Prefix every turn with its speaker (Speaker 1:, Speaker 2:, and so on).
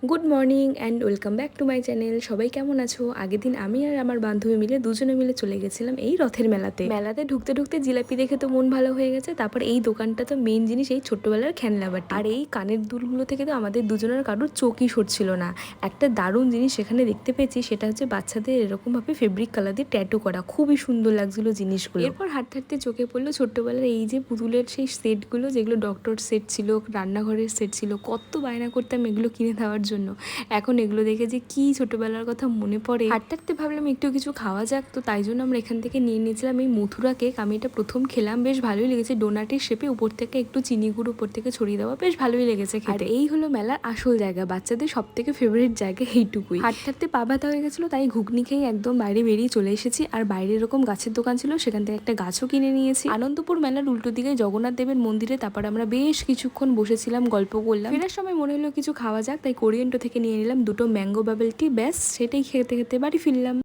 Speaker 1: Good morning and welcome back to my channel. সবাই কেমন আছো? আগের দিন আমি আর আমার বান্ধবী মিলে দুজনে মিলে চলে গেছিলাম এই রথের মেলাতে ঢুকতে ঢুকতে জিলাপি দেখে তো মন ভালো হয়ে গেছে। তারপর এই দোকানটা তো মেন জিনিস, এই ছোট্টবেলার খেলনাবাটি আর এই কানের দুলগুলো থেকে তো আমাদের দুজনের কারোর চোখই সরছিল না। একটা দারুণ জিনিস সেখানে দেখতে পেয়েছি, সেটা হচ্ছে বাচ্চাদের এরকমভাবে ফেব্রিক কালার দিয়ে ট্যাটু করা, খুবই সুন্দর লাগছিল জিনিসগুলো। এরপর হাঁটতে হাঁটতে চোখে পড়লো ছোট্টবেলার এই যে পুতুলের সেই সেটগুলো, যেগুলো ডক্টর সেট ছিল, রান্নাঘরের সেট ছিল, কত বায়না করতাম এগুলো কিনে দেওয়ার জন্য। এখন এগুলো দেখে যে কি ছোটবেলার কথা মনে পড়ে। হাঁটতে হাঁটতে ভাবলাম একটু কিছু খাওয়া যাক, তো তাই জন্য আমরা এখান থেকে নিয়ে নিয়েছিলাম এই মথুরা কেক। আমি এটা প্রথম খেলাম, বেশ ভালোই লেগেছে। ডোনাটের শেপে উপর থেকে একটু চিনি গুঁড়ো উপর থেকে ছড়িয়ে দেওয়া, বেশ ভালোই লেগেছে খেতে। এই হলো মেলার আসল জায়গা, বাচ্চাদের সব থেকে ফেভারিট জায়গা এইটুকুই। হাঁটতে হাঁটতে পা ব্যথা হয়ে গেছিলো, তাই ঘুগনি খেয়ে একদম বাইরে বেরিয়ে চলে এসেছি। আর বাইরে এরকম গাছের দোকান ছিল, সেখান থেকে একটা গাছও কিনে নিয়েছি। আনন্দপুর মেলার উল্টো দিকে জগন্নাথ দেবের মন্দিরে। তারপর আমরা বেশ কিছুক্ষণ বসেছিলাম, গল্প করলাম। ফেরার সময় মনে হলো কিছু খাওয়া যাক, তাই কোরিয়েন্টো থেকে নিয়ে নিলাম দুটো ম্যাঙ্গো বাবেল টি, ব্যাস সেটাই খেতে খেতে বাড়ি ফিরলাম।